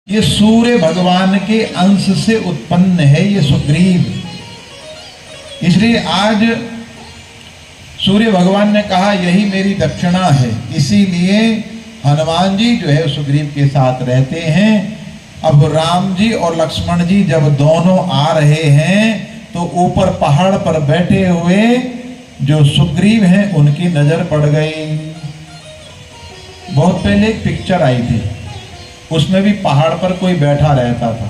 ये सूर्य भगवान के अंश से उत्पन्न है ये सुग्रीव। इसलिए आज सूर्य भगवान ने कहा यही मेरी दक्षिणा है। इसीलिए हनुमान जी जो है सुग्रीव के साथ रहते हैं। अब राम जी और लक्ष्मण जी जब दोनों आ रहे हैं तो ऊपर पहाड़ पर बैठे हुए जो सुग्रीव हैं उनकी नजर पड़ गई। बहुत पहले एक पिक्चर आई थी, उसमें भी पहाड़ पर कोई बैठा रहता था,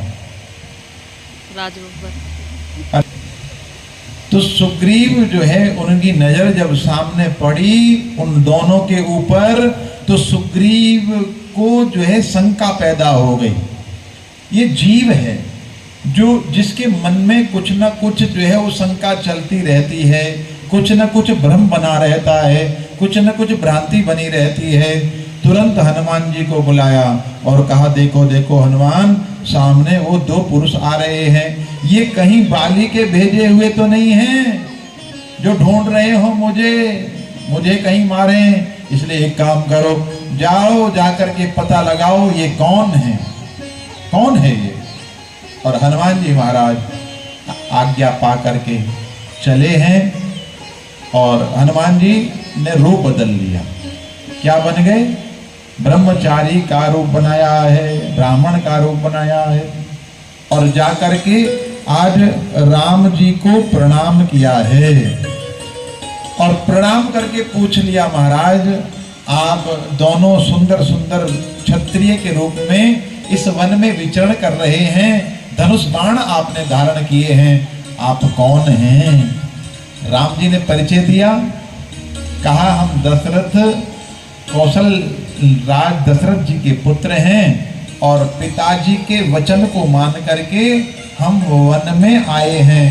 राजबब्बर। तो सुग्रीव जो है उनकी नजर जब सामने पड़ी उन दोनों के ऊपर, तो सुग्रीव को जो है शंका पैदा हो गई। ये जीव है जो जिसके मन में कुछ ना कुछ जो है वो शंका चलती रहती है, कुछ ना कुछ भ्रम बना रहता है, कुछ ना कुछ भ्रांति बनी रहती है। तुरंत हनुमान जी को बुलाया और कहा देखो देखो हनुमान, सामने वो दो पुरुष आ रहे हैं। ये कहीं बाली के भेजे हुए तो नहीं हैं जो ढूंढ रहे हो मुझे कहीं मारे। इसलिए एक काम करो, जाओ जाकर के पता लगाओ ये कौन है ये। और हनुमान जी महाराज आज्ञा पा करके चले हैं और हनुमान जी ने रूप बदल लिया। क्या बन गए? ब्रह्मचारी का रूप बनाया है, ब्राह्मण का रूप बनाया है और जाकर के आज राम जी को प्रणाम किया है। और प्रणाम करके पूछ लिया महाराज, आप दोनों सुंदर सुंदर क्षत्रिय के रूप में इस वन में विचरण कर रहे हैं, धनुष बाण आपने धारण किए हैं, आप कौन हैं? राम जी ने परिचय दिया, कहा हम दशरथ कौशल राज दशरथ जी के पुत्र हैं और पिताजी के वचन को मान करके हम वन में आए हैं।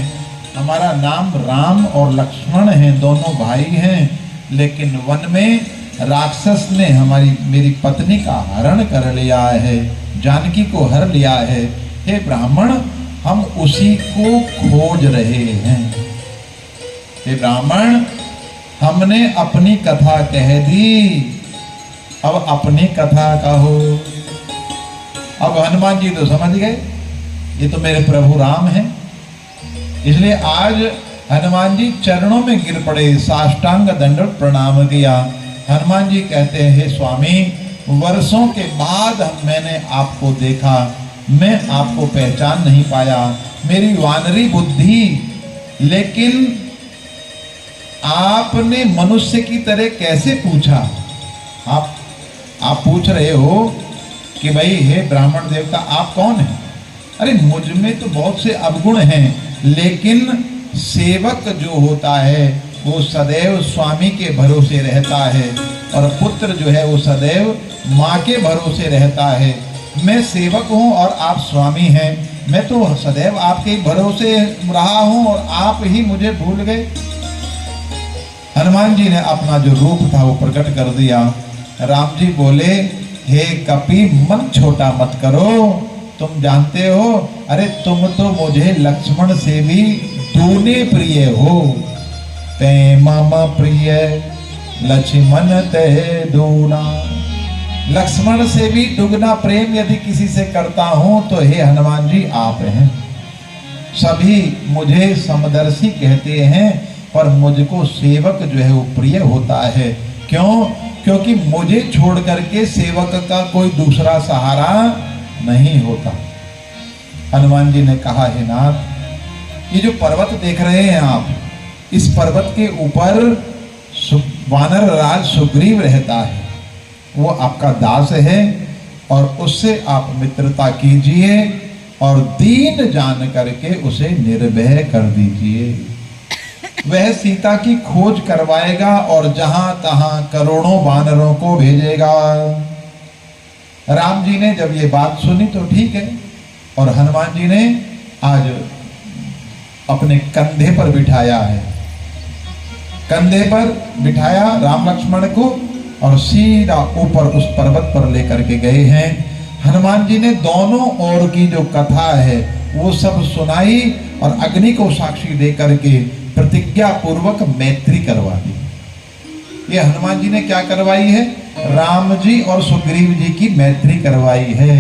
हमारा नाम राम और लक्ष्मण हैं, दोनों भाई हैं, लेकिन वन में राक्षस ने मेरी पत्नी का हरण कर लिया है, जानकी को हर लिया है। हे ब्राह्मण, हम उसी को खोज रहे हैं। हे ब्राह्मण, हमने अपनी कथा कह दी, अब अपनी कथा कहो। अब हनुमान जी तो समझ गए ये तो मेरे प्रभु राम हैं। इसलिए आज हनुमान जी चरणों में गिर पड़े, साष्टांग दंडवत प्रणाम किया। हनुमान जी कहते हैं, हे स्वामी, वर्षों के बाद मैंने आपको देखा, मैं आपको पहचान नहीं पाया, मेरी वानरी बुद्धि, लेकिन आपने मनुष्य की तरह कैसे पूछा? आप पूछ रहे हो कि भाई हे ब्राह्मण देवता आप कौन हैं? अरे मुझ में तो बहुत से अवगुण हैं, लेकिन सेवक जो होता है वो सदैव स्वामी के भरोसे रहता है और पुत्र जो है वो सदैव माँ के भरोसे रहता है। मैं सेवक हूँ और आप स्वामी हैं, मैं तो सदैव आपके भरोसे रहा हूँ और आप ही मुझे भूल गए। हनुमान जी ने अपना जो रूप था वो प्रकट कर दिया। राम जी बोले, हे कपि, मन छोटा मत करो, तुम जानते हो, अरे तुम तो मुझे लक्ष्मण से भी दूने प्रिय हो। ते मम प्रिय लक्ष्मण ते दूना, लक्ष्मण से भी दुगना प्रेम यदि किसी से करता हूं तो हे हनुमान जी आप हैं। सभी मुझे समदर्शी कहते हैं पर मुझको सेवक जो है वो प्रिय होता है। क्यों? क्योंकि मुझे छोड़ करके सेवक का कोई दूसरा सहारा नहीं होता। हनुमान जी ने कहा, हे नाथ, ये जो पर्वत देख रहे हैं आप, इस पर्वत के ऊपर वानर राज सुग्रीव रहता है, वो आपका दास है और उससे आप मित्रता कीजिए और दीन जान करके उसे निर्भय कर दीजिए। वह सीता की खोज करवाएगा और जहां तहां करोड़ों वानरों को भेजेगा। राम जी ने जब ये बात सुनी तो ठीक है, और हनुमान जी ने आज अपने कंधे पर बिठाया है, कंधे पर बिठाया राम लक्ष्मण को और सीधा ऊपर उस पर्वत पर लेकर के गए हैं। हनुमान जी ने दोनों ओर की जो कथा है वो सब सुनाई और अग्नि को साक्षी दे करके प्रतिज्ञा पूर्वक मैत्री करवा दी। ये हनुमान जी ने क्या करवाई है? राम जी और सुग्रीव जी की मैत्री करवाई है।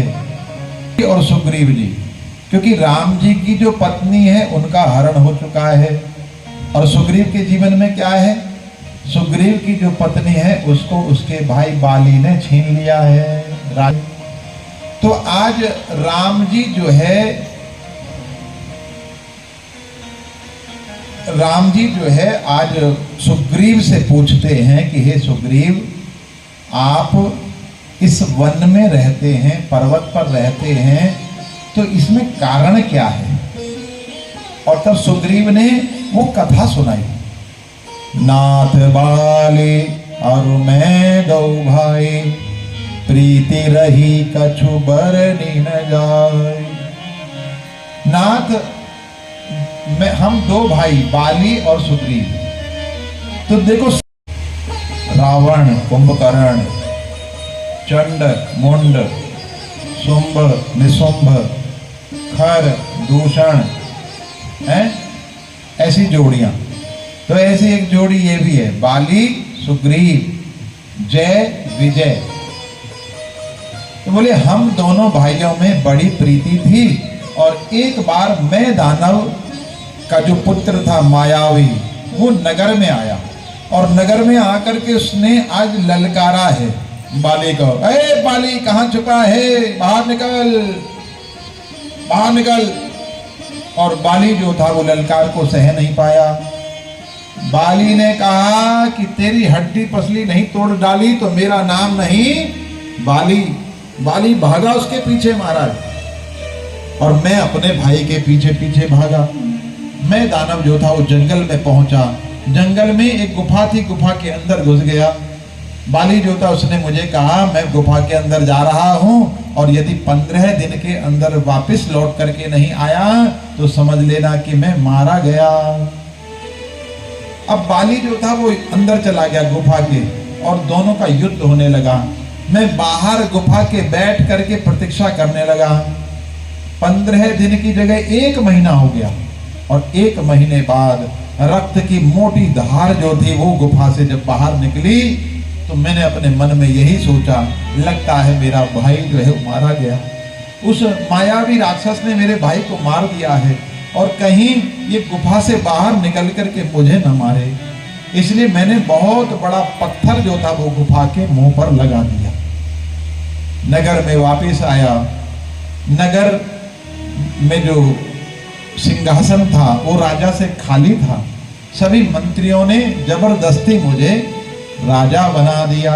और सुग्रीव जी, क्योंकि राम जी की जो पत्नी है उनका हरण हो चुका है, और सुग्रीव के जीवन में क्या है, सुग्रीव की जो पत्नी है उसको उसके भाई बाली ने छीन लिया है। तो आज राम जी जो है, राम जी जो है आज सुग्रीव से पूछते हैं कि हे सुग्रीव, आप इस वन में रहते हैं, पर्वत पर रहते हैं, तो इसमें कारण क्या है। और तब सुग्रीव ने वो कथा सुनाई, नाथ बाले और मैं दो भाई, प्रीति रही कछु बरनी न जाए। नाथ, हम दो भाई बाली और सुग्रीव, तो देखो रावण, कुंभकर्ण, चंड, मुंड, शुंभ, निशुंभ, खर, दूषण, हैं ऐसी जोड़ियां। तो ऐसी एक जोड़ी ये भी है, बाली सुग्रीव, जय विजय। तो बोले हम दोनों भाइयों में बड़ी प्रीति थी, और एक बार मैं दानव का जो पुत्र था मायावी, वो नगर में आया, और नगर में आकर के उसने आज ललकारा है बाली को, अरे बाली कहाँ छुपा है, बाहर निकल, बाहर निकल। और बाली जो था वो ललकार को सह नहीं पाया। बाली ने कहा कि तेरी हड्डी पसली नहीं तोड़ डाली तो मेरा नाम नहीं बाली। बाली भागा उसके पीछे महाराज, और मैं अपने भाई के पीछे पीछे भागा। मैं दानव जो था वो जंगल में पहुंचा, जंगल में एक गुफा थी, गुफा के अंदर घुस गया। बाली जो था उसने मुझे कहा मैं गुफा के अंदर जा रहा हूं, और यदि 15 दिन के अंदर वापस लौट करके नहीं आया तो समझ लेना कि मैं मारा गया। अब बाली जो था वो अंदर चला गया गुफा के, और दोनों का युद्ध होने लगा। मैं बाहर गुफा के बैठ करके प्रतीक्षा करने लगा। 15 दिन की जगह 1 महीना हो गया, और 1 महीने बाद रक्त की मोटी धार जो थी वो गुफा से जब बाहर निकली, तो मैंने अपने मन में यही सोचा, लगता है मेरा भाई जो है मारा गया। उस मायावी राक्षस ने मेरे भाई को मार दिया है, और कहीं ये गुफा से बाहर निकल करके मुझे न मारे, इसलिए मैंने बहुत बड़ा पत्थर जो था वो गुफा के मुंह पर लगा दिया। नगर में वापस आया। नगर में जो सिंहासन था वो राजा से खाली था। सभी मंत्रियों ने जबरदस्ती मुझे राजा बना दिया,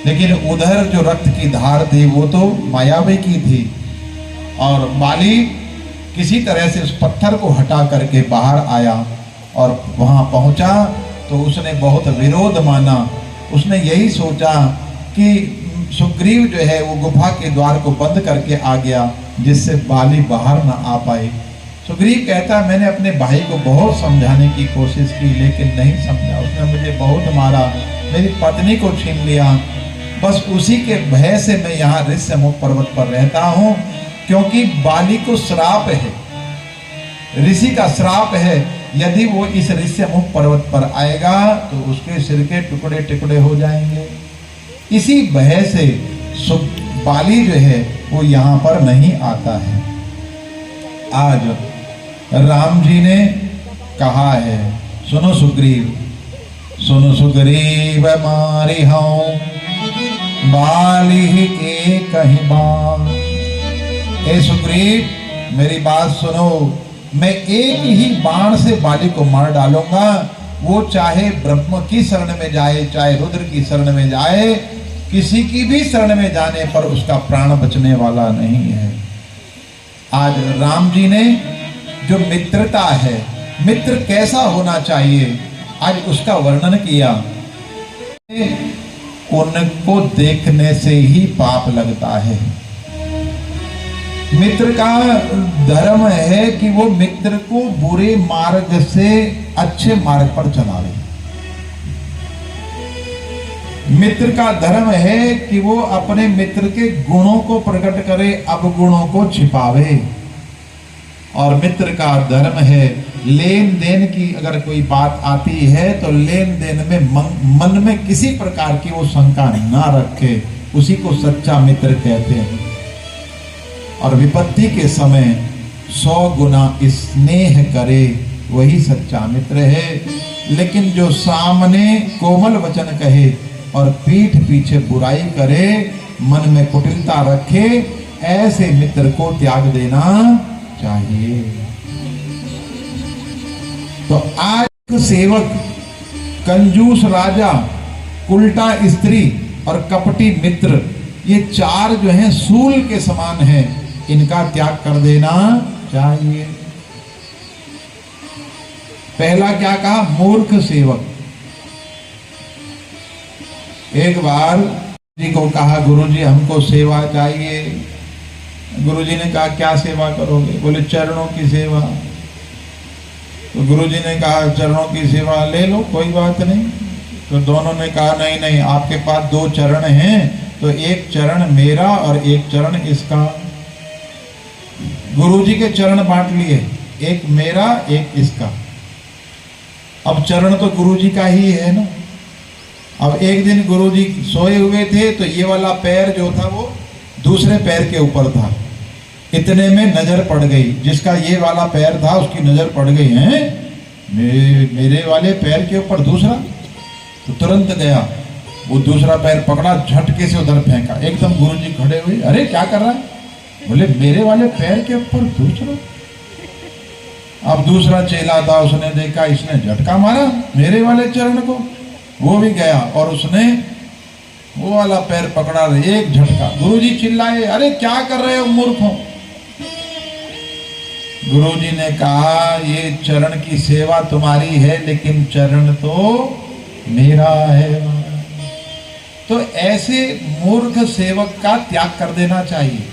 लेकिन उधर जो रक्त की धार थी वो तो मायावी की थी। और बाली किसी तरह से उस पत्थर को हटा करके बाहर आया, और वहां पहुंचा तो उसने बहुत विरोध माना। उसने यही सोचा कि सुग्रीव जो है वो गुफा के द्वार को बंद करके आ गया, जिससे बाली बाहर ना आ पाए। सुग्रीव कहता है मैंने अपने भाई को बहुत समझाने की कोशिश की, लेकिन नहीं समझा। उसने मुझे बहुत मारा, मेरी पत्नी को छीन लिया। बस उसी के भय से मैं यहाँ ऋष्यमुख पर्वत पर रहता हूँ, क्योंकि बाली को श्राप है, ऋषि का श्राप है। यदि वो इस ऋष्यमुख पर्वत पर आएगा तो उसके सिर के टुकड़े टुकड़े हो जाएंगे। इसी भय से बाली जो है वो यहाँ पर नहीं आता है। आज राम जी ने कहा है, सुनो सुग्रीव, सुनो सुग्रीव मारी हूं बाली के कहीं बात। ए सुग्रीव मेरी बात सुनो, मैं एक ही बाण से बाली को मार डालूंगा। वो चाहे ब्रह्म की शरण में जाए, चाहे रुद्र की शरण में जाए, किसी की भी शरण में जाने पर उसका प्राण बचने वाला नहीं है। आज राम जी ने जो मित्रता है, मित्र कैसा होना चाहिए, आज उसका वर्णन किया। उनको देखने से ही पाप लगता है। मित्र का धर्म है कि वो मित्र को बुरे मार्ग से अच्छे मार्ग पर चलावे। मित्र का धर्म है कि वो अपने मित्र के गुणों को प्रकट करे, अवगुणों को छिपावे। और मित्र का धर्म है लेन देन की, अगर कोई बात आती है तो लेन देन में मन में किसी प्रकार की वो शंका ना रखे, उसी को सच्चा मित्र कहते हैं। और विपत्ति के समय 100 गुना स्नेह करे वही सच्चा मित्र है। लेकिन जो सामने कोमल वचन कहे और पीठ पीछे बुराई करे, मन में कुटिलता रखे, ऐसे मित्र को त्याग देना चाहिए। तो आज सेवक, कंजूस राजा, उल्टा स्त्री और कपटी मित्र, ये 4 जो हैं सूल के समान हैं, इनका त्याग कर देना चाहिए। पहला क्या कहा? मूर्ख सेवक। एक बार जी को कहा, गुरुजी हमको सेवा चाहिए। गुरुजी ने कहा क्या सेवा करोगे? बोले चरणों की सेवा। तो गुरुजी ने कहा चरणों की सेवा ले लो, कोई बात नहीं। तो दोनों ने कहा नहीं नहीं, आपके पास 2 चरण हैं, तो एक चरण मेरा और एक चरण इसका। गुरुजी के चरण बांट लिए, एक मेरा एक इसका। अब चरण तो गुरुजी का ही है ना। अब एक दिन गुरुजी सोए हुए थे, तो ये वाला पैर जो था वो दूसरे पैर के ऊपर था। इतने में नजर पड़ गई, जिसका ये वाला पैर था उसकी नजर पड़ गई, है मेरे वाले पैर के ऊपर दूसरा। तो तुरंत गया, वो दूसरा पैर पकड़ा, झटके से उधर फेंका। एकदम गुरुजी खड़े हुए, अरे क्या कर रहा है? बोले मेरे वाले पैर के ऊपर दूसरा। अब दूसरा चेला था, उसने देखा इसने झटका मारा मेरे वाले चरण को, वो भी गया और उसने वो वाला पैर पकड़ा, एक झटका। गुरुजी चिल्लाए, अरे क्या कर रहे हो मूर्खों? गुरुजी ने कहा ये चरण की सेवा तुम्हारी है, लेकिन चरण तो मेरा है। तो ऐसे मूर्ख सेवक का त्याग कर देना चाहिए।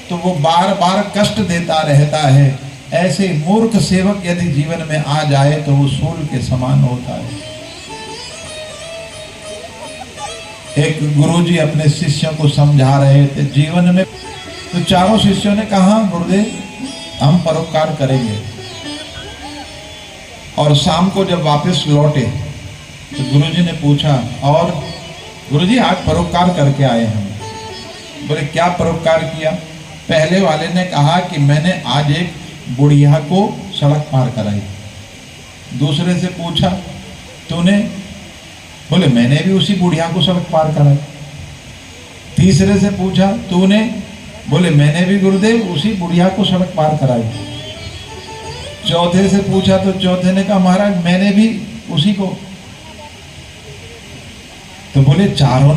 तो वो बार बार कष्ट देता रहता है। ऐसे मूर्ख सेवक यदि जीवन में आ जाए तो वो सूल के समान होता है। एक गुरुजी अपने शिष्यों को समझा रहे थे जीवन में, तो चारों शिष्यों ने कहा गुरुदेव हम परोपकार करेंगे। और शाम को जब वापस लौटे तो गुरुजी ने पूछा, और गुरुजी आज परोपकार करके आए हम। बोले क्या परोपकार किया? पहले वाले ने कहा कि मैंने आज एक बुढ़िया को सड़क पार कराई। दूसरे से पूछा तूने? बोले मैंने भी उसी बुढ़िया को सड़क पार कराई। तीसरे से पूछा तूने? बोले मैंने भी गुरुदेव उसी बुढ़िया को सड़क पार कराई। चौथे से पूछा तो चौथे ने कहा महाराज मैंने भी उसी को। तो बोले चारों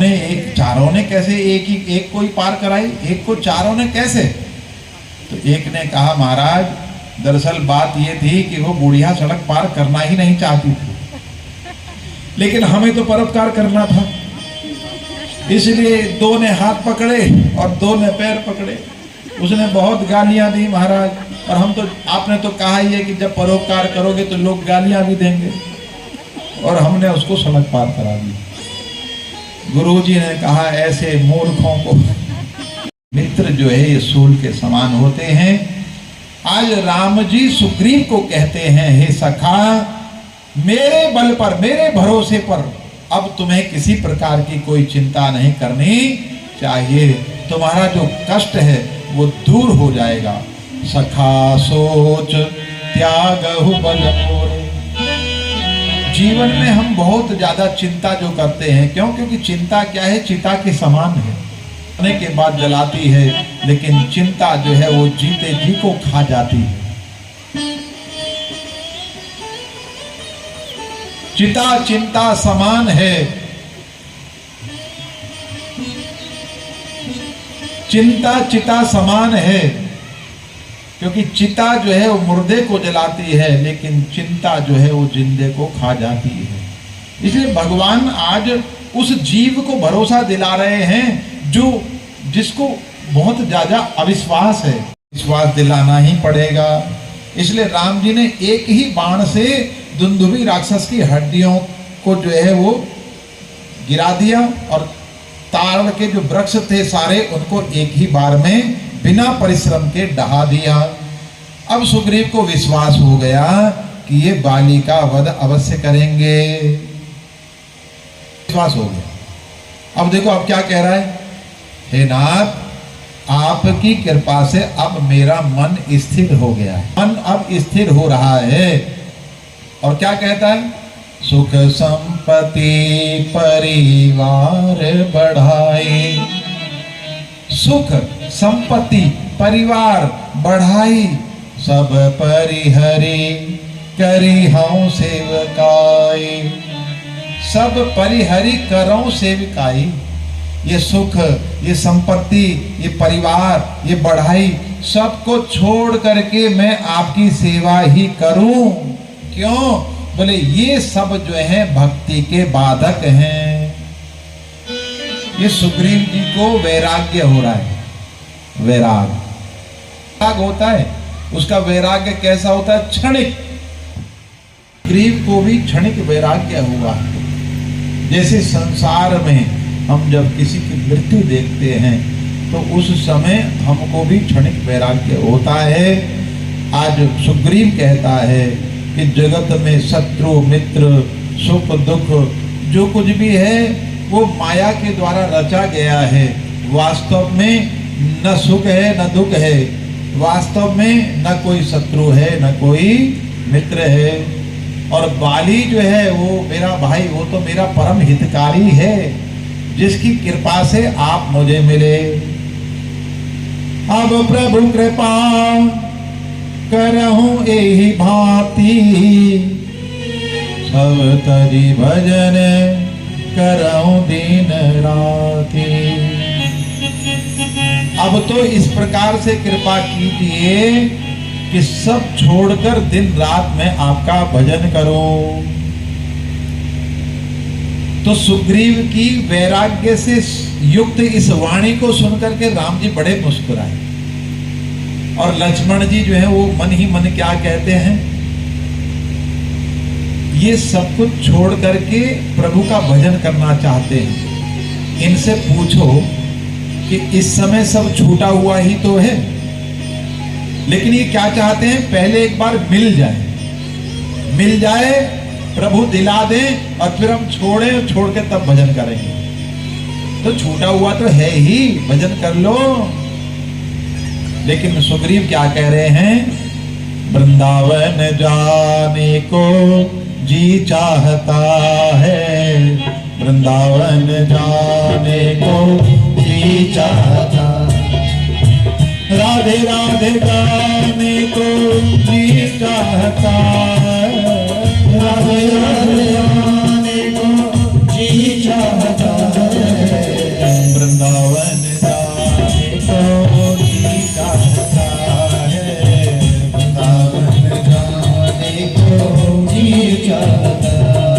ने कैसे एक को ही पार कराई, एक को चारों ने कैसे? तो एक ने कहा महाराज दरअसल बात ये थी कि वो बुढ़िया सड़क पार करना ही नहीं चाहती थी, लेकिन हमें तो परोपकार करना था, इसलिए 2 ने हाथ पकड़े और 2 ने पैर पकड़े। उसने बहुत गालियां दी महाराज, और हम तो आपने तो कहा ही है कि जब परोपकार करोगे तो लोग गालियां भी देंगे, और हमने उसको सड़क पार करा दी। गुरुजी ने कहा ऐसे मूर्खों को मित्र जो है ये सूल के समान होते हैं। आज राम जी सुग्रीव को कहते हैं हे सखा मेरे बल पर, मेरे भरोसे पर अब तुम्हें किसी प्रकार की कोई चिंता नहीं करनी चाहिए। तुम्हारा जो कष्ट है वो दूर हो जाएगा। सखा सोच त्यागहु बल मोरे। जीवन में हम बहुत ज्यादा चिंता जो करते हैं, क्योंकि चिंता क्या है? चिता के समान है, खाने के बाद जलाती है, लेकिन चिंता जो है वो जीते जी को खा जाती है। चिता चिंता समान है, चिंता चिता समान है, क्योंकि चिता जो है वो मुर्दे को जलाती है, लेकिन चिंता जो है वो जिंदे को खा जाती है। इसलिए भगवान आज उस जीव को भरोसा दिला रहे हैं जिसको बहुत ज्यादा अविश्वास है। विश्वास दिलाना ही पड़ेगा। इसलिए राम जी ने एक ही बाण से दुंदुभी राक्षस की हड्डियों को जो है वो गिरा दिया, और ताड़ के जो वृक्ष थे सारे उनको एक ही बार में बिना परिश्रम के डहा दिया। अब सुग्रीव को विश्वास हो गया कि ये बाली का वध अवश्य करेंगे, विश्वास हो गया। अब देखो अब क्या कह रहा है, हे नाथ आपकी कृपा से अब मेरा मन स्थिर हो गया है, मन अब स्थिर हो रहा है। और क्या कहता है? सुख संपत्ति परिवार बढ़ाए, सुख संपत्ति परिवार बढ़ाई, सब परिहरी करी हूँ सेवकाई, सब परिहरी करो सेवकाई। ये सुख, ये संपत्ति, ये परिवार, ये बढ़ाई, सबको छोड़ करके मैं आपकी सेवा ही करूं। क्यों? बोले ये सब जो है भक्ति के बाधक हैं। ये सुग्रीव जी को वैराग्य हो रहा है। वैराग होता है, उसका वैराग्य कैसा होता है? क्षणिक। सुग्रीव को भी क्षणिक वैराग्य हुआ। जैसे संसार में हम जब किसी की मृत्यु देखते हैं तो उस समय हमको भी क्षणिक वैराग्य होता है। आज सुग्रीव कहता है कि जगत में शत्रु मित्र सुख दुख जो कुछ भी है वो माया के द्वारा रचा गया है। वास्तव में न सुख है न दुख है, वास्तव में न कोई शत्रु है न कोई मित्र है। और बाली जो है वो मेरा भाई, वो तो मेरा परम हितकारी है, जिसकी कृपा से आप मुझे मिले। अब प्रभु कृपा करहूं एहि भांति, सब तरी भजन करहूं दिन राति। अब तो इस प्रकार से कृपा कीजिए कि सब छोड़कर दिन रात मैं आपका भजन करूं। तो सुग्रीव की वैराग्य से युक्त इस वाणी को सुनकर के राम जी बड़े मुस्कुराए। और लक्ष्मण जी जो है वो मन ही मन क्या कहते हैं? ये सब कुछ छोड़ करके प्रभु का भजन करना चाहते हैं। इनसे पूछो कि इस समय सब छूटा हुआ ही तो है, लेकिन ये क्या चाहते हैं? पहले एक बार मिल जाए, प्रभु दिला दें और फिर हम छोड़ के तब भजन करेंगे। तो छूटा हुआ तो है ही, भजन कर लो। लेकिन सुग्रीव क्या कह रहे हैं? वृंदावन जाने को जी चाहता है, वृंदावन जाने को जी चाहता, राधे राधे गाने को जी चाहता, राधे राधे गाने को जी चाहता है, वृंदावन जाने को जी चाहता है, वृंदावन जाने को जी चाहता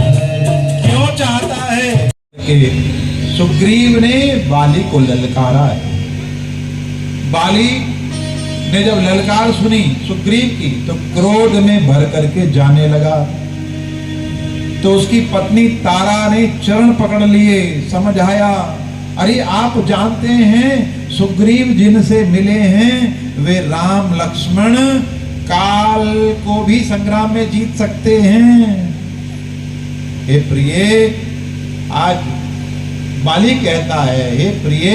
है। क्यों चाहता है? कि सुग्रीव ने बाली को ललकारा है। बाली ने जब ललकार सुनी सुग्रीव की तो क्रोध में भर करके जाने लगा। तो उसकी पत्नी तारा ने चरण पकड़ लिए, समझ आया, अरे आप जानते हैं सुग्रीव जिनसे मिले हैं वे राम लक्ष्मण काल को भी संग्राम में जीत सकते हैं। हे प्रिय, आज बाली कहता है, हे प्रिय,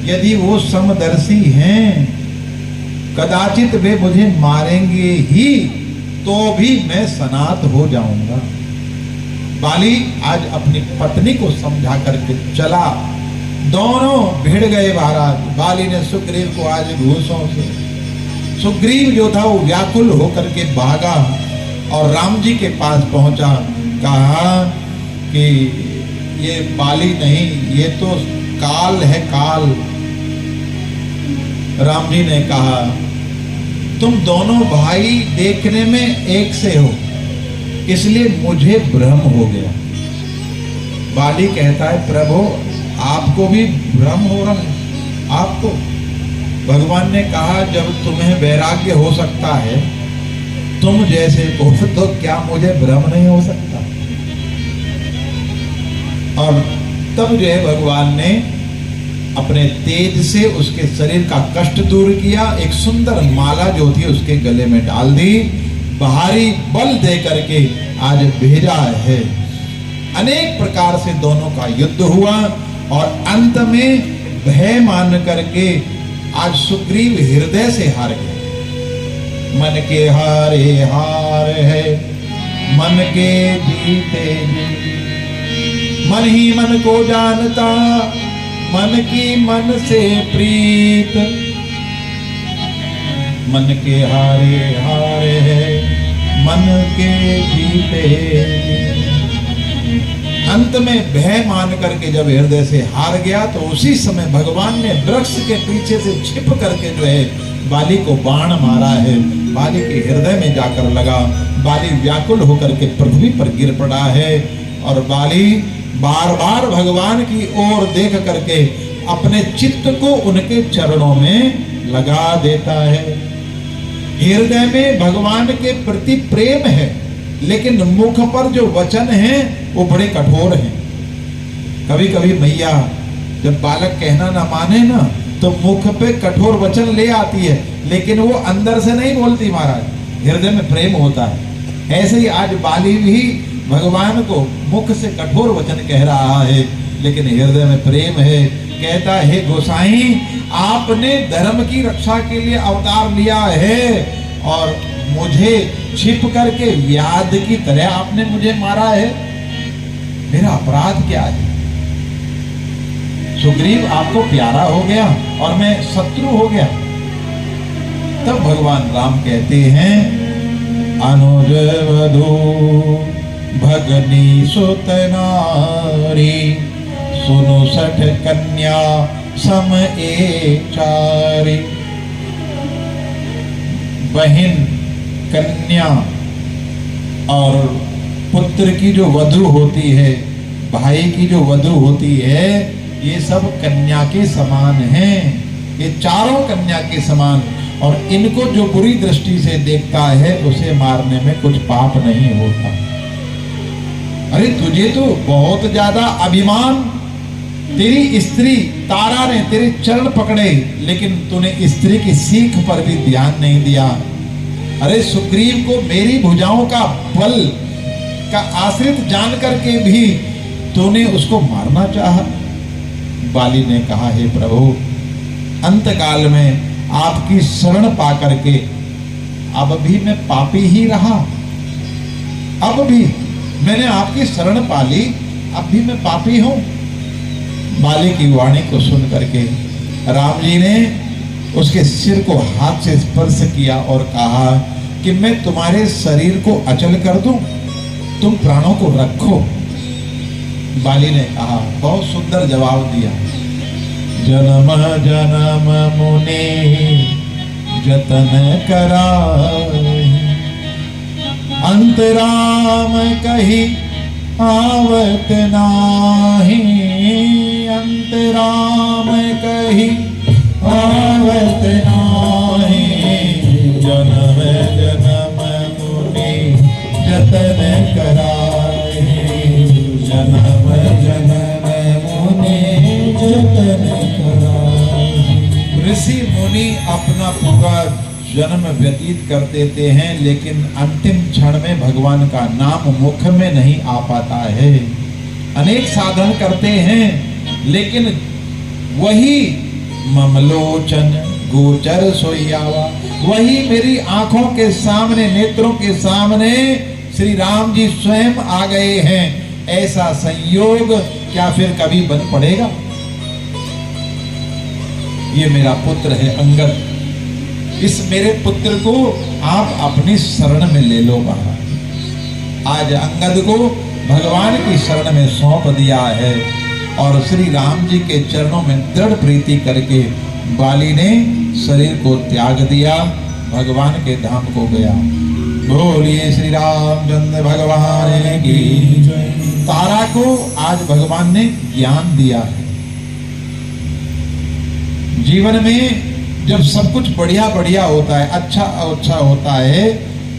यदि वो समदर्शी हैं, कदाचित वे मुझे मारेंगे ही तो भी मैं सनात हो जाऊंगा। बाली आज अपनी पत्नी को समझा करके चला। दोनों भिड़ गए महाराज। बाली ने सुग्रीव को आज घूसों से, सुग्रीव जो था वो व्याकुल होकर के भागा और राम जी के पास पहुंचा। कहा कि ये बाली नहीं, ये तो काल है, काल। राम जी ने कहा तुम दोनों भाई देखने में एक से हो, इसलिए मुझे भ्रम हो गया। बाली कहता है प्रभु आपको भी भ्रम हो रहा है। आपको भगवान ने कहा जब तुम्हें वैराग्य हो सकता है तुम जैसे को, तो क्या मुझे भ्रम नहीं हो सकता? और तब जो है भगवान ने अपने तेज से उसके शरीर का कष्ट दूर किया। एक सुंदर माला जो थी उसके गले में डाल दी, बाहरी बल दे करके आज भेजा है। अनेक प्रकार से दोनों का युद्ध हुआ और अंत में भय मान करके आज सुग्रीव हृदय से हार गया। मन के हारे हार है, मन के जीते जीत। मन ही मन को जानता, मन की मन से प्रीत। मन के हारे हारे है, मन के जीते जीत। अंत में भय मान करके जब हृदय से हार गया तो उसी समय भगवान ने वृक्ष के पीछे से छिप करके जो है बाली को बाण मारा है। बाली के हृदय में जाकर लगा। बाली व्याकुल होकर के पृथ्वी पर गिर पड़ा है और बाली बार बार भगवान की ओर देख करके अपने चित्त को उनके चरणों में लगा देता है। हृदय में भगवान के प्रति प्रेम है, लेकिन मुख पर जो वचन है वो बड़े कठोर हैं। कभी कभी मैया जब बालक कहना ना माने ना तो मुख पे कठोर वचन ले आती है, लेकिन वो अंदर से नहीं बोलती महाराज, हृदय में प्रेम होता है। ऐसे ही आज बाली भी भगवान को मुख से कठोर वचन कह रहा है, लेकिन हृदय में प्रेम है। कहता है गोसाई, आपने धर्म की रक्षा के लिए अवतार लिया है और मुझे छिप करके व्याध की तरह आपने मुझे मारा है। मेरा अपराध क्या है? सुग्रीव आपको प्यारा हो गया और मैं शत्रु हो गया। तब भगवान राम कहते हैं, अनुज वधू भगनी सुत नारी, सुनो सठ कन्या सम एचारी। बहन, कन्या और पुत्र की जो वधू होती है, भाई की जो वधू होती है, ये सब कन्या के समान हैं। ये चारों कन्या के समान, और इनको जो बुरी दृष्टि से देखता है उसे मारने में कुछ पाप नहीं होता। अरे तुझे तो बहुत ज्यादा अभिमान, तेरी स्त्री तारा ने तेरे चरण पकड़े, लेकिन तूने स्त्री की सीख पर भी ध्यान नहीं दिया। अरे सुग्रीव को मेरी भुजाओं का बल का आश्रित जान करके भी तूने उसको मारना चाहा। बाली ने कहा, हे प्रभु, अंतकाल में आपकी शरण पा करके अब भी मैं पापी ही रहा। अब भी मैंने आपकी शरण पा ली, अब भी मैं पापी हूं। बाली की वाणी को सुन करके राम जी ने उसके सिर को हाथ से स्पर्श किया और कहा कि मैं तुम्हारे शरीर को अचल कर दूं, तुम प्राणों को रखो। बाली ने कहा, बहुत सुंदर जवाब दिया, जन्म जन्म मुनि जतन कराई, अंतराम कही आवत नाही, अंतराम कही आवत नाही, जन्म जन्म मुनि जतन कराई, जन्म जन्म मुनि जतन कराई। ऋषि मुनि अपना पूरा जन्म व्यतीत कर देते हैं, लेकिन अंतिम क्षण में भगवान का नाम मुख में नहीं आ पाता है। अनेक साधन करते हैं, लेकिन वही ममलोचन गोचर सोयावा, वही मेरी आंखों के सामने, नेत्रों के सामने श्री राम जी स्वयं आ गए हैं। ऐसा संयोग क्या फिर कभी बन पड़ेगा? ये मेरा पुत्र है अंगद, इस मेरे पुत्र को आप अपनी शरण में ले लो महाराज। आज अंगद को भगवान की शरण में सौंप दिया है और श्री राम जी के चरणों में दृढ़ प्रीति करके बाली ने शरीर को त्याग दिया, भगवान के धाम को गया। बोलिए श्री रामचंद्र भगवान की जय। तारा को आज भगवान ने ज्ञान दिया है। जीवन में जब सब कुछ बढ़िया बढ़िया होता है, अच्छा अच्छा होता है,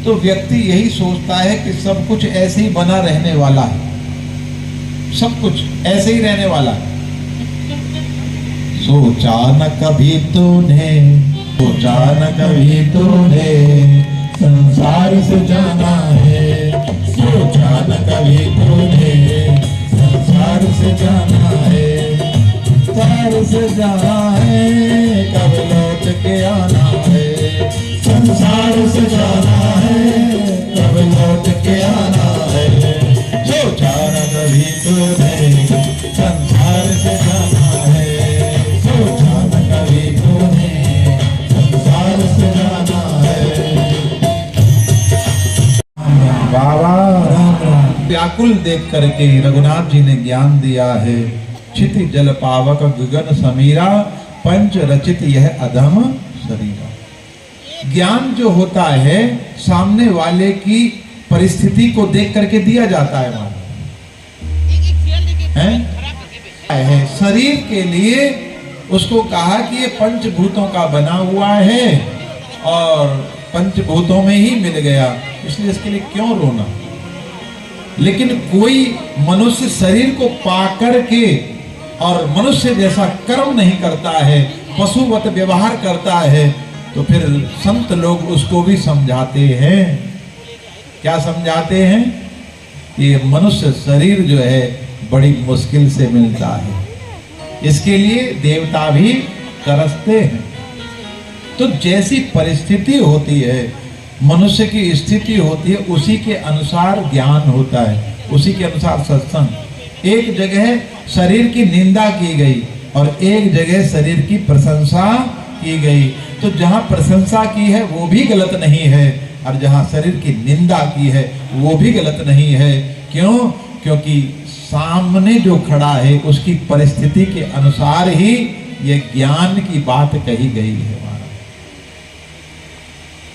तो व्यक्ति यही सोचता है कि सब कुछ ऐसे ही बना रहने वाला है, सब कुछ ऐसे ही रहने वाला है। सोचा न कभी तूने, सोचा न कभी तूने संसार से जाना है, सोचा न कभी तूने संसार से जाना है, संसार से जाना है कब व्याकुल देख करके रघुनाथ जी ने ज्ञान दिया है। क्षिति जल पावक गगन समीरा, पंच रचित यह अधम शरीरा। ज्ञान जो होता है सामने वाले की परिस्थिति को देख करके दिया जाता है। है शरीर के लिए उसको कहा कि ये पंचभूतों का बना हुआ है और पंचभूतों में ही मिल गया, इसलिए इसके लिए क्यों रोना। लेकिन कोई मनुष्य शरीर को पाकर के और मनुष्य जैसा कर्म नहीं करता है, पशुवत व्यवहार करता है, तो फिर संत लोग उसको भी समझाते हैं। क्या समझाते हैं? ये मनुष्य शरीर जो है बड़ी मुश्किल से मिलता है, इसके लिए देवता भी तरसते हैं। तो जैसी परिस्थिति होती है, मनुष्य की स्थिति होती है, उसी के अनुसार ज्ञान होता है, उसी के अनुसार सत्संग। एक जगह शरीर की निंदा की गई और एक जगह शरीर की प्रशंसा की गई। तो जहां प्रशंसा की है वो भी गलत नहीं है और जहां शरीर की निंदा की है वो भी गलत नहीं है। क्यों? क्योंकि सामने जो खड़ा है उसकी परिस्थिति के अनुसार ही ये ज्ञान की बात कही गई है। हमारा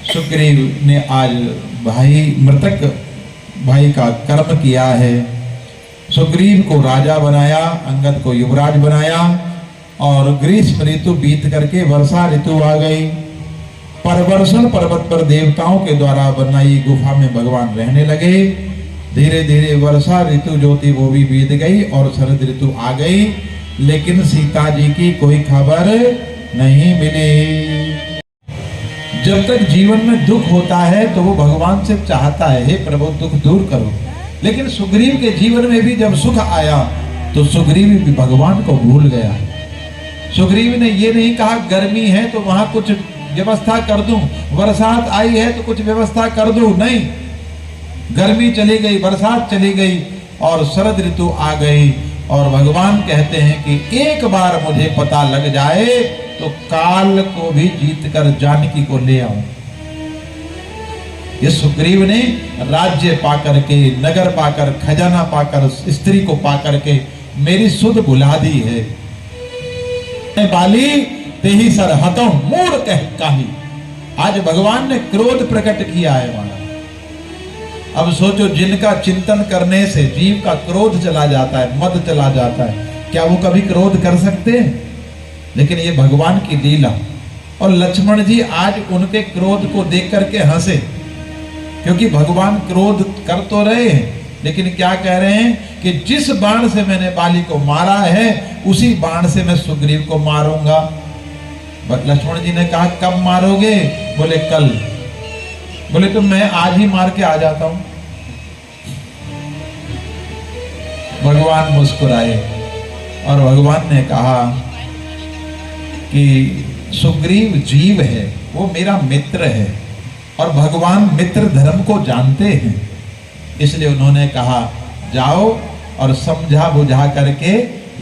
सुग्रीव ने आज मृतक भाई का कर्म किया है। सुग्रीव को राजा बनाया, अंगद को युवराज बनाया और ग्रीष्म ऋतु बीत करके वर्षा ऋतु आ गई। परवर्षण पर्वत पर देवताओं के द्वारा बनाई गुफा में भगवान रहने लगे। धीरे धीरे वर्षा ऋतु जो थी वो भी बीत गई और शरद ऋतु आ गई, लेकिन सीता जी की कोई खबर नहीं मिली। जब तक जीवन में दुख होता है तो वो भगवान से चाहता है, हे प्रभु दुख दूर करो। लेकिन सुग्रीव के जीवन में भी जब सुख आया तो सुग्रीव भी भगवान को भूल गया। सुग्रीव ने ये नहीं कहा गर्मी है तो वहां कुछ व्यवस्था कर दूं, बरसात आई है तो कुछ व्यवस्था कर दूं, नहीं। गर्मी चली गई, बरसात चली गई और शरद ऋतु आ गई और भगवान कहते हैं कि एक बार मुझे पता लग जाए तो काल को भी जीत कर जानकी को ले आऊं। ये सुग्रीव ने राज्य पाकर के, नगर पाकर, खजाना पाकर, स्त्री को पाकर के मेरी सुध भुला दी है। बाली ते ही सर हतों मूड कह काही। आज भगवान ने क्रोध प्रकट किया है हमारा। अब सोचो, जिनका चिंतन करने से जीव का क्रोध चला जाता है, मद चला जाता है, क्या वो कभी क्रोध कर सकते हैं? लेकिन ये भगवान की लीला। और लक्ष्मण जी आज उनके क्रोध को देख करके हंसे, क्योंकि भगवान क्रोध कर तो रहे हैं लेकिन क्या कह रहे हैं कि जिस बाण से मैंने बाली को मारा है उसी बाण से मैं सुग्रीव को मारूंगा। लक्ष्मण जी ने कहा कब मारोगे? बोले कल। बोले तो मैं आज ही मार के आ जाता हूं। भगवान मुस्कुराए और भगवान ने कहा कि सुग्रीव जीव है, वो मेरा मित्र है और भगवान मित्र धर्म को जानते हैं, इसलिए उन्होंने कहा जाओ और समझा बुझा करके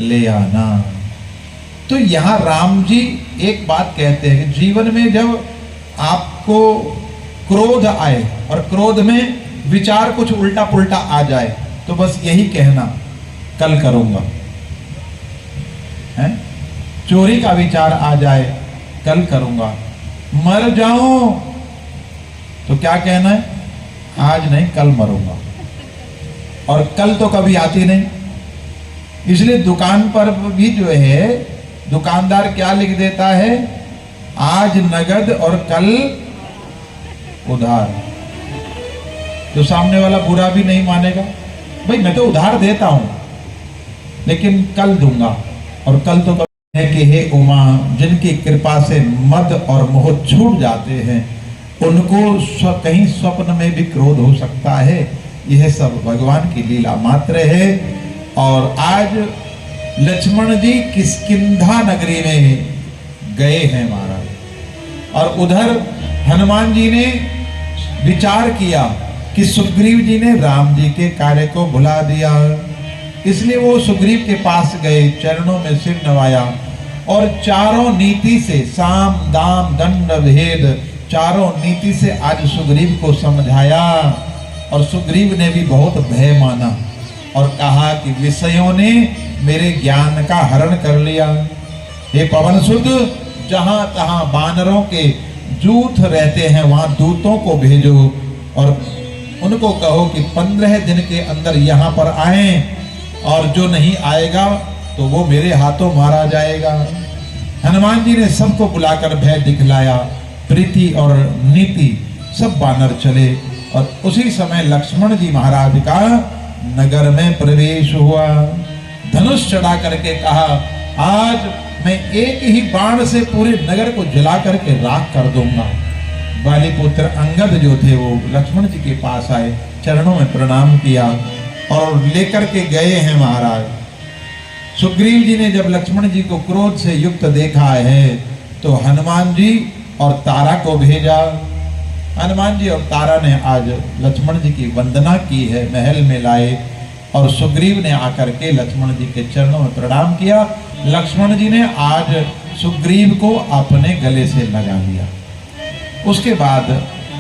ले आना। तो यहाँ राम जी एक बात कहते हैं कि जीवन में जब आपको क्रोध आए और क्रोध में विचार कुछ उल्टा पुल्टा आ जाए तो बस यही कहना कल करूंगा। है? चोरी का विचार आ जाए कल करूंगा। मर जाऊं तो क्या कहना है? आज नहीं कल मरूंगा। और कल तो कभी आती नहीं। इसलिए दुकान पर भी जो है दुकानदार क्या लिख देता है? आज नगद और कल उधार। तो सामने वाला बुरा भी नहीं मानेगा, भाई मैं तो उधार देता हूं लेकिन कल दूंगा। और कल तो कभी है कि हे उमा, जिनकी कृपा से मद और मोह छूट जाते हैं उनको कहीं स्वप्न में भी क्रोध हो सकता है। यह सब भगवान की लीला मात्र है। और आज लक्ष्मण जी किष्किंधा नगरी में गए हैं महाराज, और उधर हनुमान जी ने विचार किया कि सुग्रीव जी ने राम जी के कार्य को भुला दिया, इसलिए वो सुग्रीव के पास गए, चरणों में सिर नवाया और चारों नीति से, साम दाम दंड भेद, चारों नीति से आज सुग्रीव को समझाया और सुग्रीव ने भी बहुत भय माना और कहा कि विषयों ने मेरे ज्ञान का हरण कर लिया। हे पवन सुत, जहां तहां बानरों के जूथ रहते हैं वहां दूतों को भेजो और उनको कहो कि 15 दिन के अंदर यहाँ पर आए, और जो नहीं आएगा तो वो मेरे हाथों मारा जाएगा। हनुमान जी ने सबको बुलाकर भय दिखलाया, प्रीति और नीति सब बानर चले और उसी समय लक्ष्मण जी महाराज का नगर में प्रवेश हुआ। धनुष चढ़ा करके कहा, आज मैं एक ही बाण से पूरे नगर को जला करके राख कर दूंगा। बाली पुत्र अंगद जो थे वो लक्ष्मण जी के पास आए, चरणों में प्रणाम किया और लेकर के गए हैं महाराज। सुग्रीव जी ने जब लक्ष्मण जी को क्रोध से युक्त देखा है तो हनुमान जी और तारा को भेजा। हनुमान जी और तारा ने आज लक्ष्मण जी की वंदना की है, महल में लाए और सुग्रीव ने आकर के लक्ष्मण जी के चरणों में प्रणाम किया। लक्ष्मण जी ने आज सुग्रीव को अपने गले से लगा लिया। उसके बाद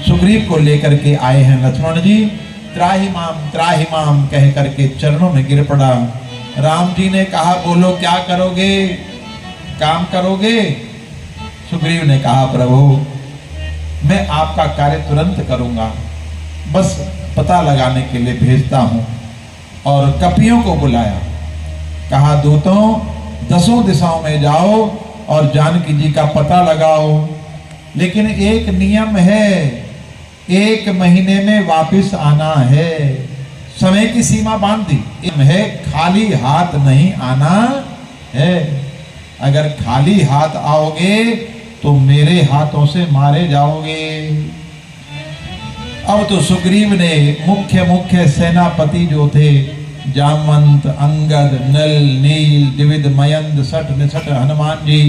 सुग्रीव को लेकर के आए हैं लक्ष्मण जी। त्राहि माम कह करके चरणों में गिर पड़ा। राम जी ने कहा, बोलो क्या करोगे, काम करोगे? सुग्रीव ने कहा, प्रभु मैं आपका कार्य तुरंत करूंगा, बस पता लगाने के लिए भेजता हूं। और कपियों को बुलाया, कहा दूतों 10 दिशाओं में जाओ और जानकी जी का पता लगाओ, लेकिन एक नियम है, 1 महीने में वापस आना है। समय की सीमा बांध दी है, खाली हाथ नहीं आना है। अगर खाली हाथ आओगे तो मेरे हाथों से मारे जाओगे। अब तो सुग्रीव ने मुख्य सेनापति जो थे, जामवंत, अंगद, नल, नील, द्विविद, मयंद, सठ, निसठ, हनुमान जी,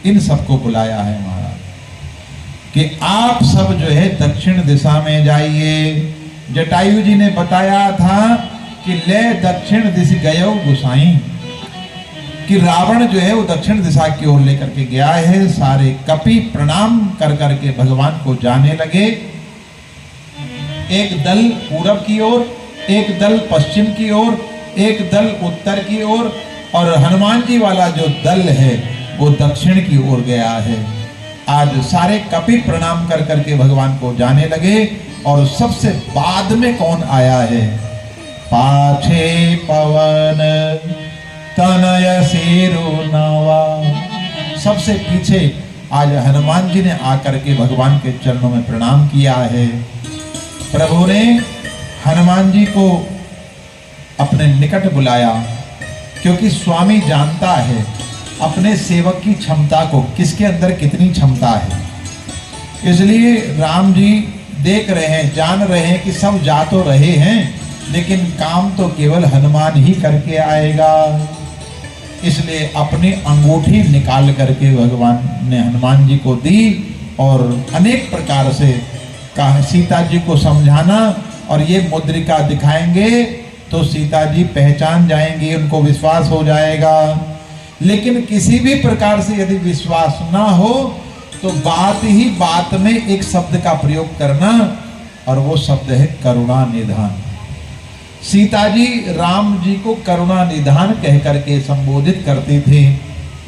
इन सबको बुलाया है महाराज कि आप सब जो है दक्षिण दिशा में जाइए। जटायु जी ने बताया था कि ले दक्षिण दिश गयो गुसाई, कि रावण जो है वो दक्षिण दिशा की ओर लेकर के गया है। सारे कपि प्रणाम कर करके भगवान को जाने लगे। एक दल पूरब की ओर, एक दल पश्चिम की ओर, एक दल उत्तर की ओर, और हनुमान जी वाला जो दल है वो दक्षिण की ओर गया है। आज सारे कपि प्रणाम कर करके भगवान को जाने लगे। और सबसे बाद में कौन आया है? पाछे पवन तनय सिरु नवा। सबसे पीछे आज हनुमान जी ने आकर के भगवान के चरणों में प्रणाम किया है। प्रभु ने हनुमान जी को अपने निकट बुलाया, क्योंकि स्वामी जानता है अपने सेवक की क्षमता को, किसके अंदर कितनी क्षमता है। इसलिए राम जी देख रहे हैं, जान रहे हैं कि सब जा तो रहे हैं, लेकिन काम तो केवल हनुमान ही करके आएगा। इसलिए अपनी अंगूठी निकाल करके भगवान ने हनुमान जी को दी और अनेक प्रकार से कहा सीता जी को समझाना, और ये मुद्रिका दिखाएंगे तो सीता जी पहचान जाएंगी, उनको विश्वास हो जाएगा। लेकिन किसी भी प्रकार से यदि विश्वास ना हो तो बात ही बात में एक शब्द का प्रयोग करना, और वो शब्द है करुणा निधान। सीता जी राम जी को करुणा निधान कह करके संबोधित करती थी।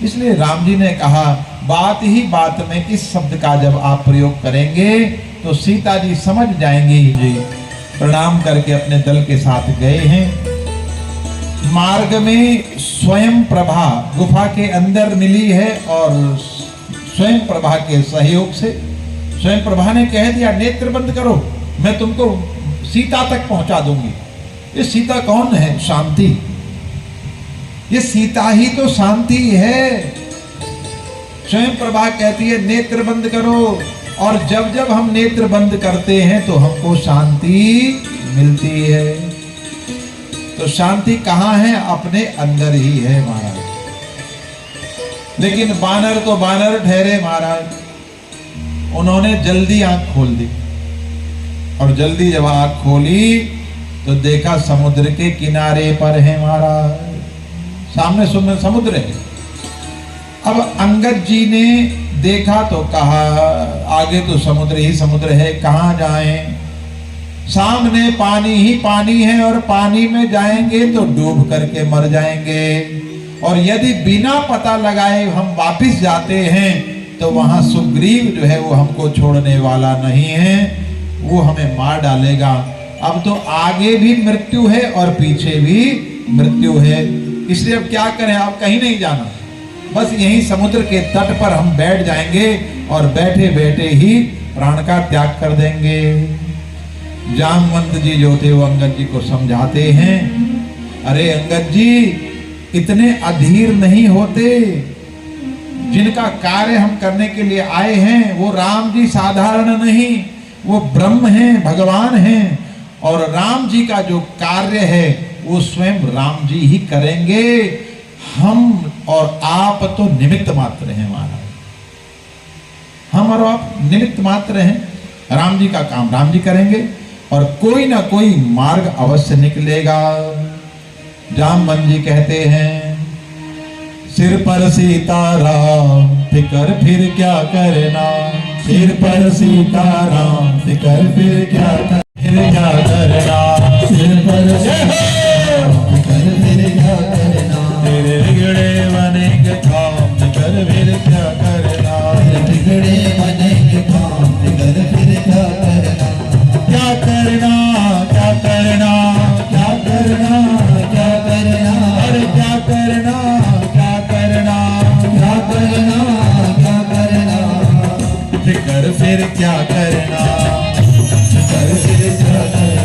इसलिए राम जी ने कहा, बात ही बात में इस शब्द का जब आप प्रयोग करेंगे तो सीता जी समझ जाएंगी। जी प्रणाम करके अपने दल के साथ गए हैं। मार्ग में स्वयं प्रभा गुफा के अंदर मिली है, और स्वयं प्रभा के सहयोग से स्वयं प्रभा ने कह दिया, नेत्र बंद करो, मैं तुमको सीता तक पहुंचा दूंगी। ये सीता कौन है? शांति। ये सीता ही तो शांति है। स्वयं प्रभा कहती है नेत्र बंद करो, और जब जब हम नेत्र बंद करते हैं तो हमको शांति मिलती है। तो शांति कहाँ है? अपने अंदर ही है महाराज। लेकिन बानर तो बानर ठहरे महाराज। उन्होंने जल्दी आंख खोल दी, और जल्दी जब आंख खोली तो देखा समुद्र के किनारे पर है महाराज, सामने समुद्र है। अब अंगद जी ने देखा तो कहा, आगे तो समुद्र ही समुद्र है, कहाँ जाएं? सामने पानी ही पानी है और पानी में जाएंगे तो डूब करके मर जाएंगे। और यदि बिना पता लगाए हम वापिस जाते हैं तो वहां सुग्रीव जो है वो हमको छोड़ने वाला नहीं है, वो हमें मार डालेगा। अब तो आगे भी मृत्यु है और पीछे भी मृत्यु है, इसलिए अब क्या करें, अब कहीं नहीं जाना, बस यहीं समुद्र के तट पर हम बैठ जाएंगे और बैठे बैठे ही प्राण का त्याग कर देंगे। जामवंत जी जो थे वो अंगद जी को समझाते हैं, अरे अंगद जी इतने अधीर नहीं होते, जिनका कार्य हम करने के लिए आए हैं वो राम जी साधारण नहीं, वो ब्रह्म हैं, भगवान हैं, और राम जी का जो कार्य है वो स्वयं राम जी ही करेंगे, हम और आप तो निमित्त मात्र हैं महाराज, हम और आप निमित्त मात्र हैं, राम जी का काम राम जी करेंगे और कोई ना कोई मार्ग अवश्य निकलेगा। जामवंत जी कहते हैं, सिर पर सीताराम फिकर फिर क्या करना, सिर पर सीताराम फिकर फिर क्या करना, सिर पर सीताराम फिकर फिर क्या करना, तेरे बिगड़े बनेंगे काम फिकर फिर क्या करना, तेरे बिगड़े बनेंगे काम फिकर फिर क्या करना, क्या करना क्या करना क्या करना क्या करना, अरे क्या करना क्या करना क्या करना क्या करना, फिकर फिर क्या करना, फिकर फिर क्या करना,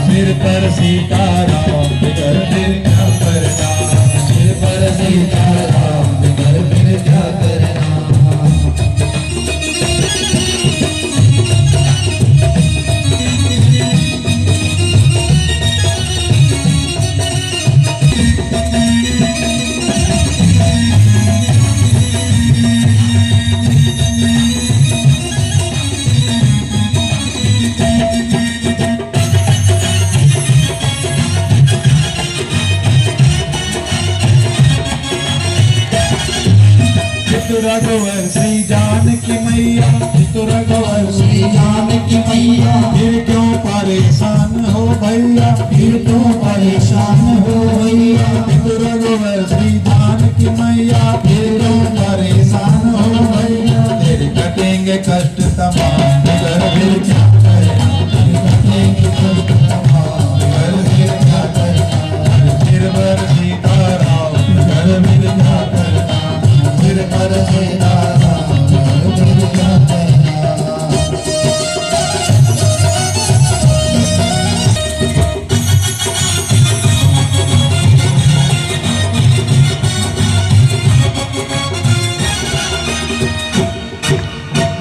सिर पर सीताराम फिकर फिर क्या करना, सिर पर सीताराम फिकर फिर क्या करना। रघुवर श्री जानकी मैया, रघुवर श्री जानकी मैया, फिर क्यों परेशान हो भैया, फिर क्यों परेशान हो भैया, रघुवर श्री जानकी मैया, फिर क्यों परेशान हो भैया, तेरे कटेंगे कष्ट तमाम फिर क्या करना, कटेंगे कष्ट तमाम फिर क्या करना, फिर पर सीताराम फिर क्या करना, फिर पर सीताराम फिर क्या करना।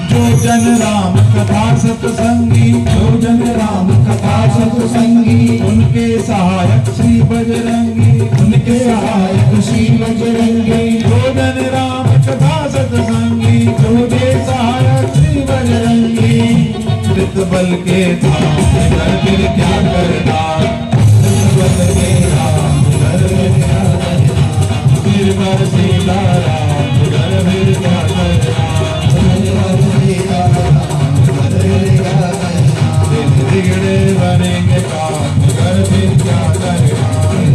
जो जन राम कथा सत्संगी, जो जन राम कथा सत्संगी, उनके सहायक श्री बजरंगी, उनके सहायक श्री बजरंगी, जो जन राम कथा सत्संगी, जो जे सहायक श्री बजरंगी, कृत बल के धाम फिर क्या करना, कृत बल के धाम फिर क्या करना, फिर पर सीताराम फिर क्या करना, बिगड़े बनेंगे काम घर फिर क्या करना,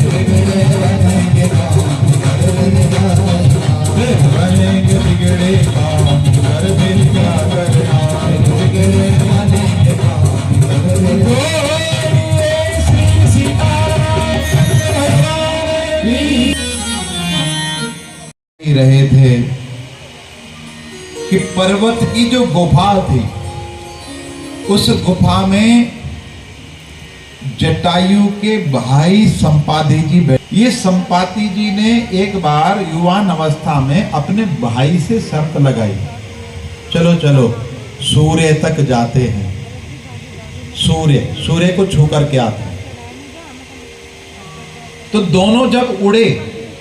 बिगड़े बनेंगे काम घर फिर क्या करना, बनेंगे बिगड़े काम घर फिर क्या करना, बिगड़े बनेंगे काम घर फिर रहे थे कि पर्वत की जो गुफा थी उस गुफा में जटायु के भाई संपाति जी बैठे। ये संपाति जी ने एक बार युवान अवस्था में अपने भाई से शर्त लगाई, चलो चलो सूर्य तक जाते हैं, सूर्य को छू करके आते हैं। तो दोनों जब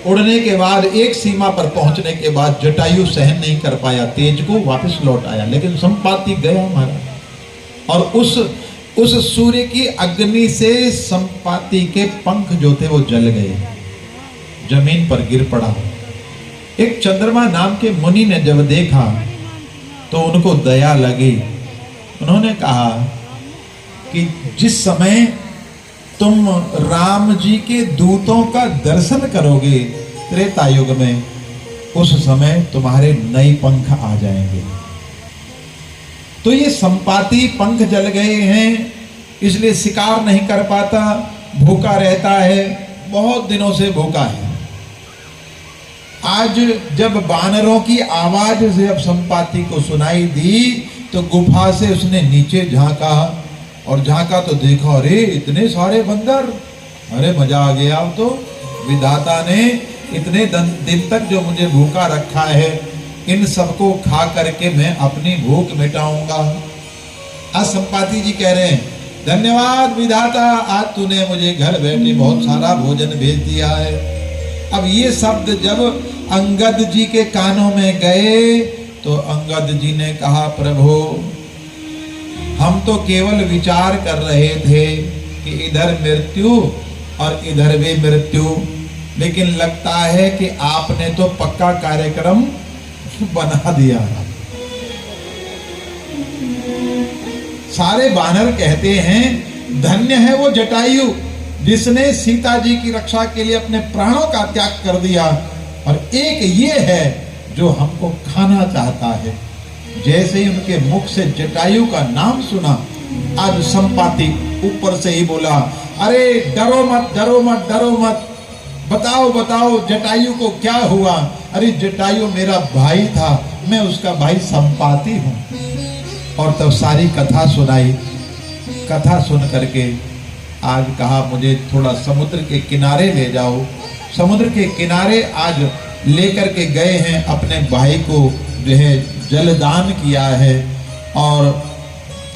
उड़ने के बाद एक सीमा पर पहुंचने के बाद जटायु सहन नहीं कर पाया, तेज को वापस लौट आया, लेकिन संपाति गया हमारा, और उस सूर्य की अग्नि से संपाति के पंख जो थे वो जल गए, जमीन पर गिर पड़ा। एक चंद्रमा नाम के मुनि ने जब देखा तो उनको दया लगी, उन्होंने कहा कि जिस समय तुम राम जी के दूतों का दर्शन करोगे त्रेता युग में, उस समय तुम्हारे नए पंख आ जाएंगे। तो ये संपाति पंख जल गए हैं, इसलिए शिकार नहीं कर पाता, भूखा रहता है, बहुत दिनों से भूखा है। आज जब बानरों की आवाज जब संपाति को सुनाई दी तो गुफा से उसने नीचे झांका, और झांका तो देखा अरे इतने सारे बंदर, अरे मजा आ गया। अब तो विधाता ने इतने दिन तक जो मुझे भूखा रखा है, इन सबको खा करके मैं अपनी भूख मिटाऊंगा। आज संपाति जी कह रहे हैं धन्यवाद विधाता, आज तूने मुझे घर बैठे बहुत सारा भोजन भेज दिया है। अब ये शब्द जब अंगद जी के कानों में गए तो अंगद जी ने कहा प्रभु, हम तो केवल विचार कर रहे थे कि इधर मृत्यु और इधर भी मृत्यु, लेकिन लगता है कि आपने तो पक्का कार्यक्रम बना दिया। सारे बानर कहते हैं धन्य है वो जटायु जिसने सीता जी की रक्षा के लिए अपने प्राणों का त्याग कर दिया, और एक ये है जो हमको खाना चाहता है। जैसे ही उनके मुख से जटायु का नाम सुना, आज संपाति ऊपर से ही बोला अरे डरो मत डरो मत डरो मत, बताओ बताओ जटायु को क्या हुआ। अरे जटायु मेरा भाई था, मैं उसका भाई संपाति हूँ। और तब सारी कथा सुनाई। कथा सुन करके आज कहा मुझे थोड़ा समुद्र के किनारे ले जाओ। समुद्र के किनारे आज लेकर के गए हैं, अपने भाई को जो है जलदान किया है। और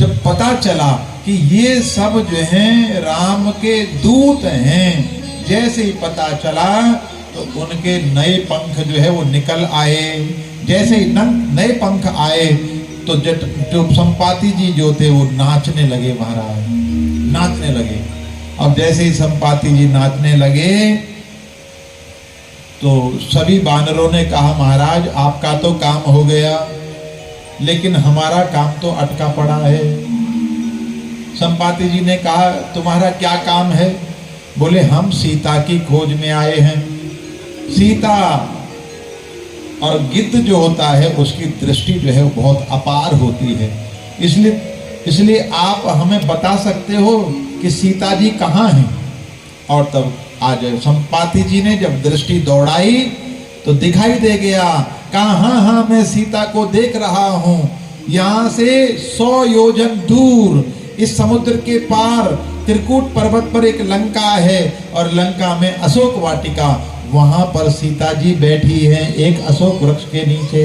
जब पता चला कि ये सब जो हैं राम के दूत हैं, जैसे ही पता चला तो उनके नए पंख जो है वो निकल आए। जैसे ही नए पंख आए तो जो संपाति जी जो थे वो नाचने लगे, महाराज नाचने लगे। अब जैसे ही संपाति जी नाचने लगे तो सभी बानरों ने कहा महाराज आपका तो काम हो गया, लेकिन हमारा काम तो अटका पड़ा है। संपाति जी ने कहा तुम्हारा क्या काम है? बोले हम सीता की खोज में आए हैं। सीता और गिद्ध जो होता है उसकी दृष्टि जो है वो बहुत अपार होती है, इसलिए आप हमें बता सकते हो कि सीता जी कहाँ हैं? और तब आज संपाति जी ने जब दृष्टि दौड़ाई तो दिखाई दे गया, कहा हाँ हाँ मैं सीता को देख रहा हूँ। यहाँ से 100 योजन दूर इस समुद्र के पार त्रिकूट पर्वत पर एक लंका है, और लंका में अशोक वाटिका, वहां पर सीता जी बैठी हैं एक अशोक वृक्ष के नीचे।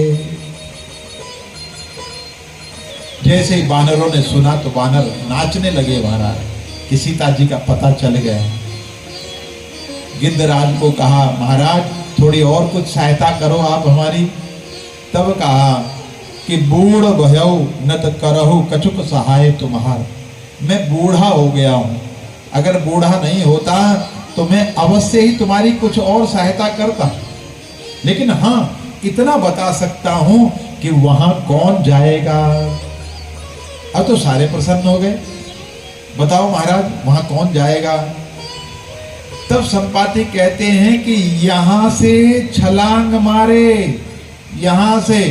जैसे ही बानरों ने सुना तो बानर नाचने लगे महाराज कि सीता जी का पता चल गया। गिद्धराज को कहा महाराज थोड़ी और कुछ सहायता करो आप हमारी। तब कहा कि बूढ़ भयऊ नत करहु कछुक सहाय तुम्हार। मैं बूढ़ा हो गया हूँ, अगर बूढ़ा नहीं होता तो मैं अवश्य ही तुम्हारी कुछ और सहायता करता, लेकिन हाँ इतना बता सकता हूँ कि वहां कौन जाएगा। अब तो सारे प्रसन्न हो गए, बताओ महाराज वहां कौन जाएगा। तब संपाति कहते हैं कि यहां से छलांग मारे, यहां से,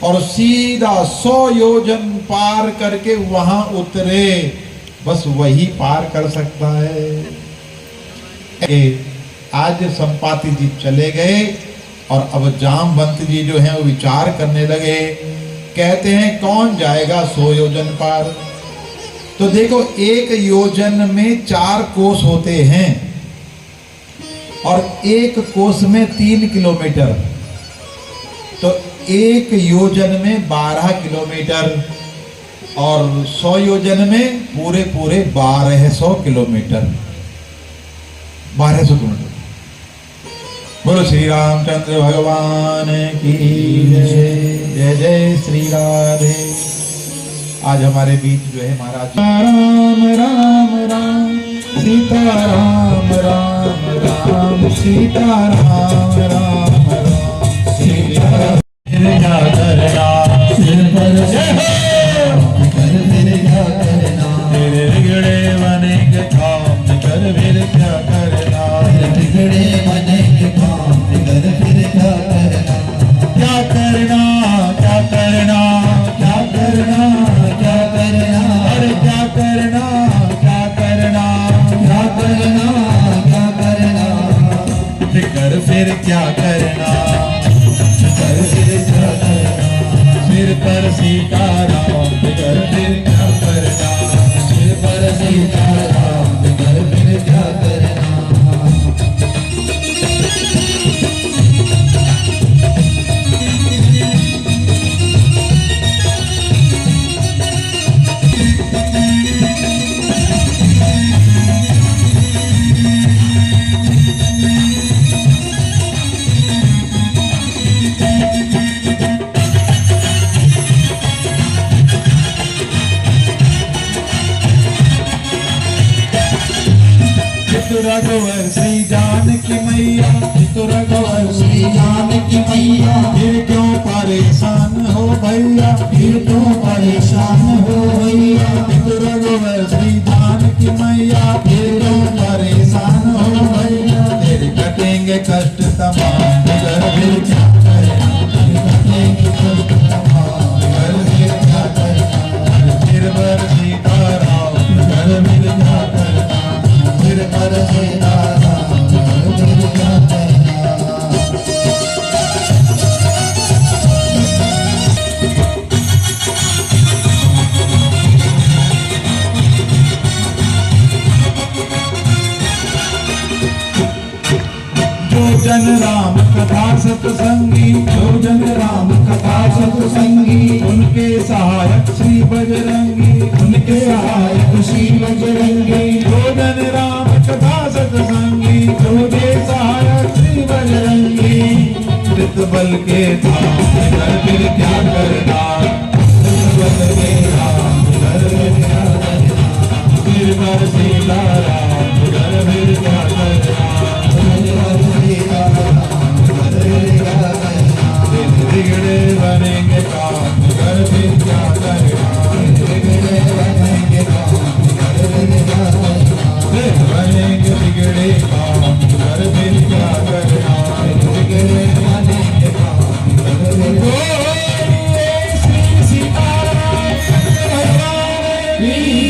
और सीधा 100 योजन पार करके वहां उतरे, बस वही पार कर सकता है। आज संपाति जी चले गए और अब जामवंत जी जो हैं वो विचार करने लगे, कहते हैं कौन जाएगा 100 योजन पार। तो देखो एक योजन में 4 कोस होते हैं और एक कोस में 3 किलोमीटर, तो एक योजन में 12 किलोमीटर और 100 योजन में पूरे 1200 किलोमीटर, 1200 किलोमीटर। बोलो श्री रामचंद्र भगवान की जय। जय जय श्री राधे। आज हमारे बीच जो है महाराज राम राम राम सीता राम राम राम सीता राम राम राम सीता राम। करना सिर पर जय हो, कर फिर क्या करना तेरे पर सीताराम बिगर फिर क्या करना, सिर पर सीताराम बिगर फिर क्या करना। रघुवर श्री जानकी मैया, रघुवर श्री जानकी मैया, फिर क्यों परेशान हो भैया, फिर क्यों परेशान हो भैया। रघुवर श्री जानकी मैया, फिर क्यों परेशान हो भैया। तेरे कटेंगे कष्ट तमाम बिगर फिर क्या फिर बर सीताराम बिगर फिर क्या करना, सिर पर सीताराम बिगर फिर क्या करना। जो जन राम कथा सत्संगी, जो जन राम कथा सत्संगी, उनके सहायक श्री बजरंगी, उनके सहायक श्री बजरंगी। जो जन राम कथा सत्संगी, उनके सहायक श्री बजरंगी। कृत बल के धाम बिगर फिर क्या करना, बल के राम बिगर फिर क्या करना। फिर बर सीताराम बिगर फिर क्या करना, सिर पर सीताराम बिगर फिर क्या करना। दिन बिगड़े बनेंगे काम बिगर फिर क्या करना, बिगड़े बनेंगे काम बिगर फिर क्या करना। दिन बनेंगे बिगड़े काम बिगर फिर क्या करना। बिगड़े बनेंगे काम बिगर फिर क्या करना। श्री सीताराम भगवान की